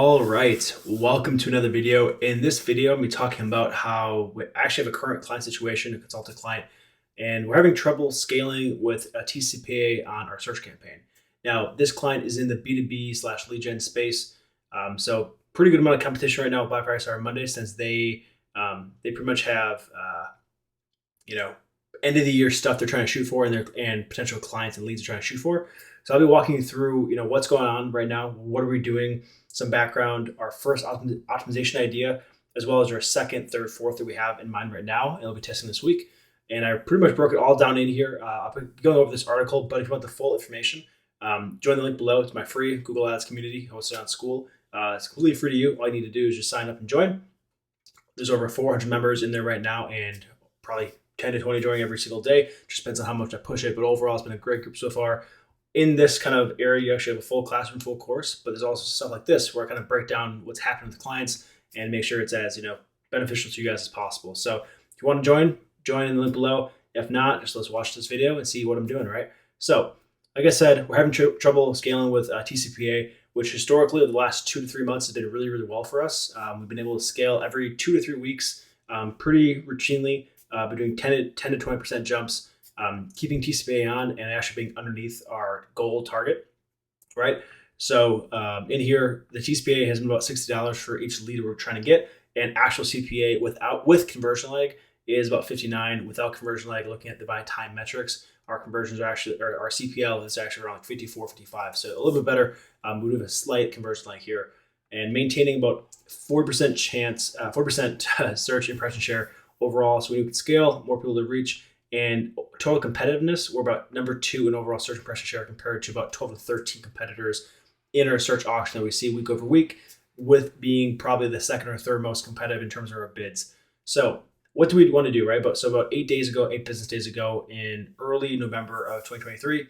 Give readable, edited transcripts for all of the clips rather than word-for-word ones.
All right, welcome to another video. In this video, I'm going to be talking about how we actually have a current client situation, a consultant client, and we're having trouble scaling with a TCPA on our search campaign. Now, this client is in the B2B slash lead gen space, so pretty good amount of competition right now with Black Friday Cyber Monday, since they pretty much have you know end of the year stuff they're trying to shoot for, and potential clients and leads are trying to shoot for. So I'll be walking you through what's going on right now, what are we doing, some background, our first optimization idea, as well as our second, third, fourth that we have in mind right now, and we'll be testing this week. And I pretty much broke it all down in here. I'll be going over this article, but if you want the full information, join the link below. It's my free Google Ads community hosted on School. It's completely free to you. All you need to do is just sign up and join. There's over 400 members in there right now, and probably 10 to 20 joining every single day. Just depends on how much I push it, but overall, it's been a great group so far. In this kind of area, you actually have a full classroom, full course, but there's also stuff like this where I kind of break down what's happening with clients and make sure it's as beneficial to you guys as possible. So if you want to join in the link below. If not, just let's watch this video and see what I'm doing, right? So like I said, we're having trouble scaling with TCPA, which historically over the last 2 to 3 months has did really, really well for us. We've been able to scale every 2 to 3 weeks pretty routinely, between 10 to 20% jumps. Keeping TCPA on and actually being underneath our goal target, right? So in here, the TCPA has been about $60 for each lead we're trying to get, and actual CPA with conversion lag is about $59. Without conversion lag, looking at the by time metrics, our conversions are actually, or our CPL is actually around like 54, 55. So a little bit better. We have a slight conversion lag here, and maintaining about 4% chance, 4% search impression share overall. So we can scale, more people to reach. And total competitiveness, we're about number 2 in overall search impression share compared to about 12 to 13 competitors in our search auction that we see week over week, with being probably the second or third most competitive in terms of our bids. So what do we want to do, right? So about 8 business days ago in early November of 2023,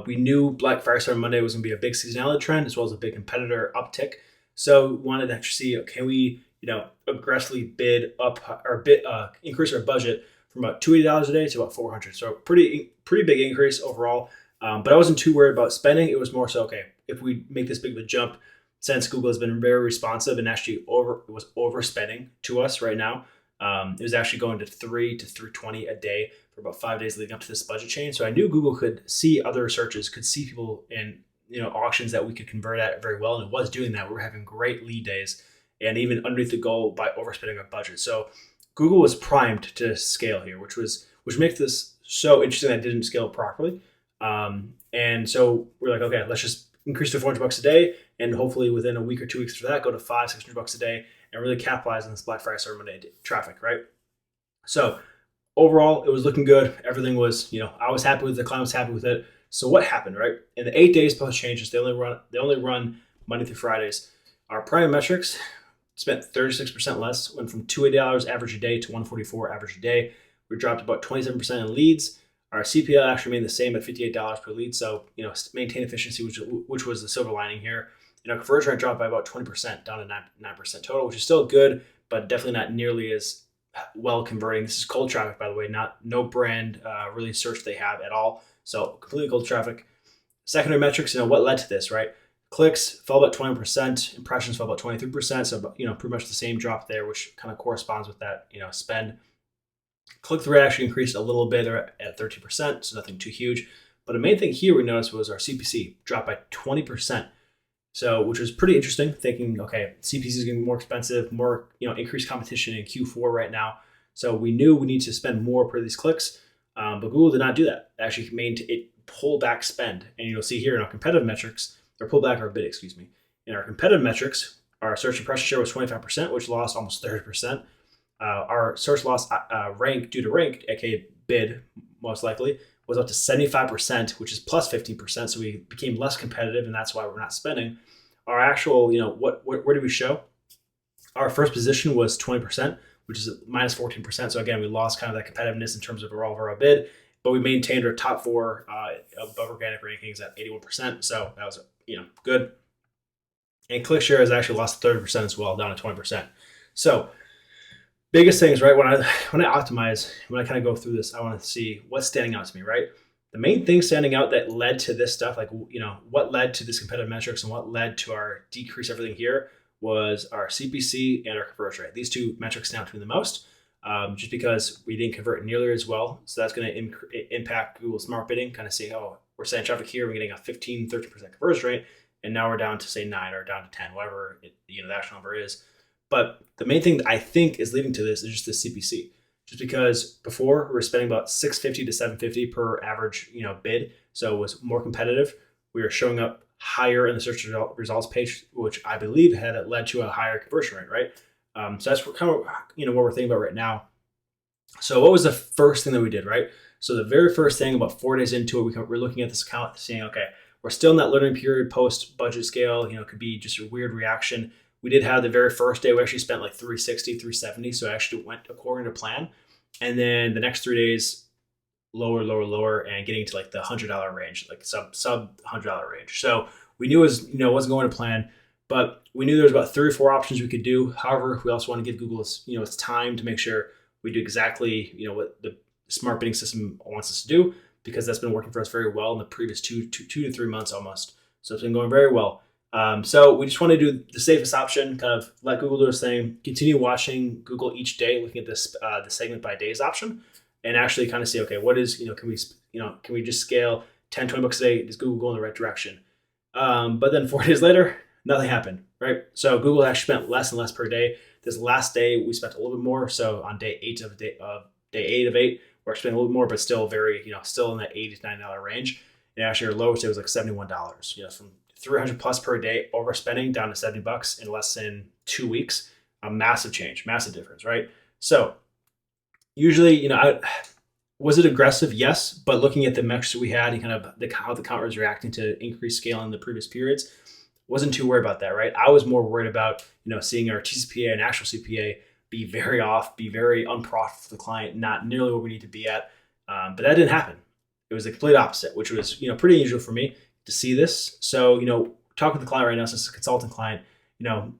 we knew Black Friday Cyber Monday was going to be a big seasonality trend as well as a big competitor uptick. So we wanted to actually see, can we aggressively bid up or increase our budget from about $280 a day to about $400. So pretty big increase overall. But I wasn't too worried about spending. It was more so, okay, if we make this big of a jump, since Google has been very responsive and actually was overspending to us right now. It was actually going to $300 to $320 a day for about 5 days leading up to this budget change. So I knew Google could see other searches, could see people in auctions that we could convert at very well, and it was doing that. We were having great lead days and even underneath the goal by overspending our budget. So Google was primed to scale here, which makes this so interesting that it didn't scale properly. And so we're like, okay, let's just increase to $400 a day, and hopefully within a week or 2 weeks after that, go to $500-$600 a day and really capitalize on this Black Friday Cyber Monday traffic, right? So overall, it was looking good. Everything was, I was happy with it, the client was happy with it. So what happened, right? In the 8 days post changes, they only run Monday through Fridays. Our prime metrics spent 36% less, went from $280 average a day to $144 average a day. We dropped about 27% in leads. Our CPL actually remained the same at $58 per lead. So, maintain efficiency, which was the silver lining here. Conversion rate dropped by about 20%, down to 9% total, which is still good, but definitely not nearly as well converting. This is cold traffic, by the way, no brand really search they have at all. So completely cold traffic. Secondary metrics, what led to this, right? Clicks fell about 20%, impressions fell about 23%, so pretty much the same drop there, which kind of corresponds with that spend. Click-through rate actually increased a little bit at 13%, so nothing too huge. But the main thing here we noticed was our CPC dropped by 20%, so which was pretty interesting. Thinking, okay, CPC is getting more expensive, more increased competition in Q4 right now, so we knew we need to spend more per these clicks. But Google did not do that. It pulled back spend, and you'll see here in our competitive metrics. Or pull back our bid, excuse me. In our competitive metrics, our search impression share was 25%, which lost almost 30%. Our search loss rank due to rank, aka bid, most likely, was up to 75%, which is plus 15%. So we became less competitive, and that's why we're not spending. Our actual, where did we show? Our first position was 20%, which is minus 14%. So again, we lost kind of that competitiveness in terms of our bid, but we maintained our top 4 above organic rankings at 81%. So that was good. And click share has actually lost 30% as well, down to 20%. So biggest things, right? When I optimize, when I kind of go through this, I want to see what's standing out to me, right? The main thing standing out that led to this stuff, like, what led to this competitive metrics and what led to our decrease everything here was our CPC and our conversion rate. These two metrics stand out to me the most, just because we didn't convert nearly as well. So that's going to impact Google Smart Bidding, kind of see how we're sending traffic here. We're getting a 15, 13% conversion rate. And now we're down to say 9 or down to 10, whatever the actual number is. But the main thing that I think is leading to this is just the CPC. Just because before we were spending about $650 to $750 per average, bid, so it was more competitive. We were showing up higher in the search results page, which I believe had led to a higher conversion rate, right? So that's kind of what we're thinking about right now. So what was the first thing that we did, right? So the very first thing, about 4 days into it, we're looking at this account, saying, okay, we're still in that learning period post budget scale. It could be just a weird reaction. We did have the very first day, we actually spent like 360, 370. So it actually went according to plan. And then the next 3 days, lower, and getting to like the $100 range, like sub $100 range. So we knew it was, wasn't going to plan, but we knew there was about 3 or 4 options we could do. However, we also want to give Google its time to make sure we do exactly, what the smart bidding system wants us to do, because that's been working for us very well in the previous two to 3 months almost. So it's been going very well. So we just want to do the safest option, kind of let Google do its thing, continue watching Google each day, looking at this the segment by days option, and actually kind of see, okay, what is, can we just scale 10, 20 bucks a day? Does Google go in the right direction? But then 4 days later, nothing happened, right? So Google actually spent less and less per day. This last day, we spent a little bit more. So on day 8 of 8, we're spending a little bit more, but still very, still in that $80 to $90 range. And actually our lowest day was like $71, from 300 plus per day overspending down to $70 in less than 2 weeks. A massive change, massive difference, right? So usually, was it aggressive? Yes, but looking at the metrics that we had and kind of how the account was reacting to increased scale in the previous periods, wasn't too worried about that, right? I was more worried about, seeing our TCPA and actual CPA be very off, be very unprofitable for the client, not nearly where we need to be at. But that didn't happen. It was the complete opposite, which was, pretty unusual for me to see this. So, talking to the client right now, since it's a consultant client,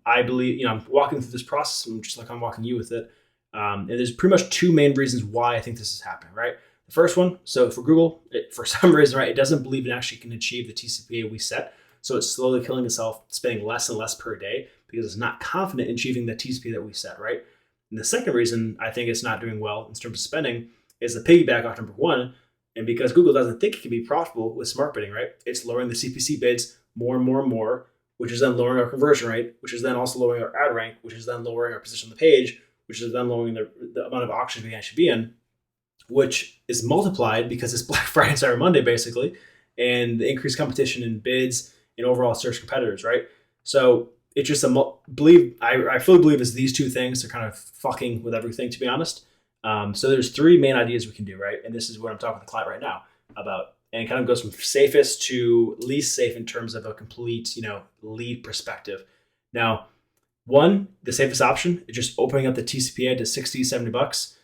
I believe, I'm walking through this process, and just like I'm walking you with it. And there's pretty much 2 main reasons why I think this is happening, right? The first one, so for Google, for some reason, right, it doesn't believe it actually can achieve the TCPA we set. So it's slowly killing itself, spending less and less per day because it's not confident in achieving the TCPA that we set, right? And the second reason I think it's not doing well in terms of spending is the piggyback off number 1. And because Google doesn't think it can be profitable with smart bidding, right? It's lowering the CPC bids more and more and more, which is then lowering our conversion rate, which is then also lowering our ad rank, which is then lowering our position on the page, which is then lowering the amount of auctions we actually be in, which is multiplied because it's Black Friday and Cyber Monday, basically, and the increased competition in bids and overall search competitors, right? So it's just I fully believe it's these 2 things are kind of fucking with everything, to be honest. So there's 3 main ideas we can do, right? And this is what I'm talking with the client right now about, and it kind of goes from safest to least safe in terms of a complete, lead perspective. Now, 1, the safest option is just opening up the TCPA to $60, $70.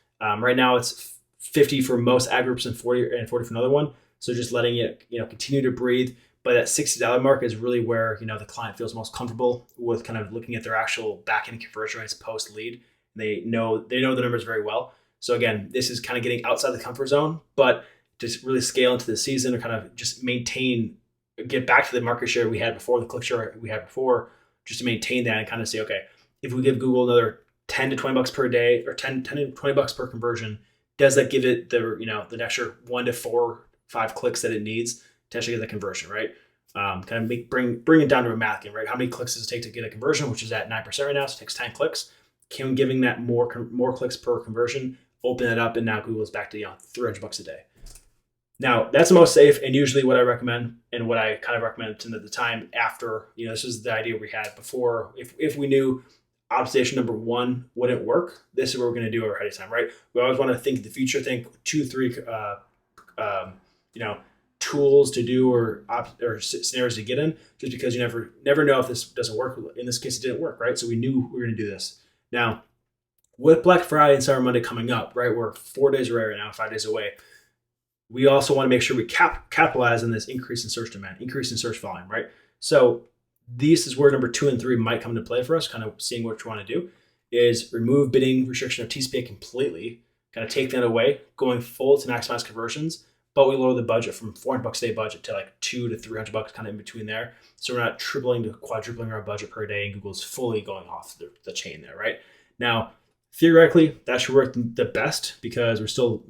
Right now it's 50 for most ad groups and 40 for another one. So just letting it, continue to breathe. But that $60 mark is really where, the client feels most comfortable with kind of looking at their actual back-end conversion rates post lead. They know the numbers very well. So again, this is kind of getting outside the comfort zone, but just really scale into the season or kind of just get back to the market share we had before, the click share we had before, just to maintain that and kind of say, okay, if we give Google another 10 to 20 bucks per day or 10 to 20 bucks per conversion, does that give it the extra 1 to 4, 5 clicks that it needs to actually get the conversion, right? Kind of bring it down to a math game, right? How many clicks does it take to get a conversion, which is at 9% right now, so it takes 10 clicks. Can giving that more clicks per conversion open it up, and now Google's back to $300 a day. Now that's the most safe, and usually what I recommend and what I kind of recommend to the time after, this is the idea we had before. If we knew optimization number 1 wouldn't work, this is what we're going to do ahead of time, right? We always want to think the future, think 2, 3, tools to do or scenarios to get in, just because you never know if this doesn't work. In this case, it didn't work, right? So we knew we were going to do this. Now, with Black Friday and Cyber Monday coming up, right? We're 4 days away right now, 5 days away. We also want to make sure we capitalize on this increase in search demand, increase in search volume, right? So this is where number 2 and 3 might come into play for us, kind of seeing what you want to do is remove bidding restriction of TCPA completely, kind of take that away, going full to maximize conversions, but we lower the budget from $400 a day budget to like $200 to $300, kind of in between there. So we're not tripling to quadrupling our budget per day, and Google's fully going off the chain there, right? Now, theoretically, that should work the best because we're still,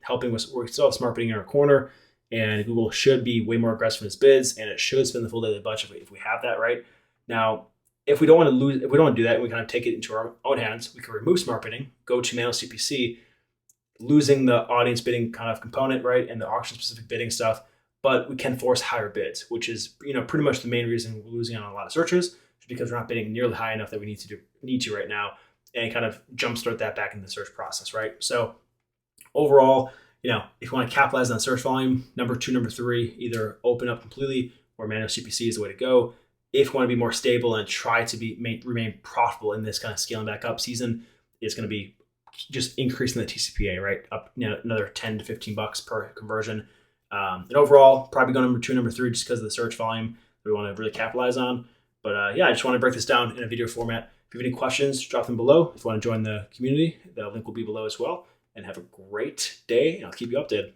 helping with, we're still have smart bidding in our corner, and Google should be way more aggressive in its bids, and it should spend the full daily budget if we have that, right? Now, if we don't want to do that, and we kind of take it into our own hands, we can remove smart bidding, go to manual CPC, losing the audience bidding kind of component, right, and the auction specific bidding stuff, but we can force higher bids, which is pretty much the main reason we're losing on a lot of searches, because we're not bidding nearly high enough that we need to right now, and kind of jumpstart that back in the search process, right? So overall, if you want to capitalize on search volume, number 2, number 3, either open up completely or manual CPC is the way to go. If you want to be more stable and try to remain profitable in this kind of scaling back up season, it's going to be just increasing the TCPA, right? Up another $10 to $15 per conversion. And overall, probably go number 2, number 3, just because of the search volume that we want to really capitalize on. But I just want to break this down in a video format. If you have any questions, drop them below. If you want to join the community, the link will be below as well. And have a great day, and I'll keep you updated.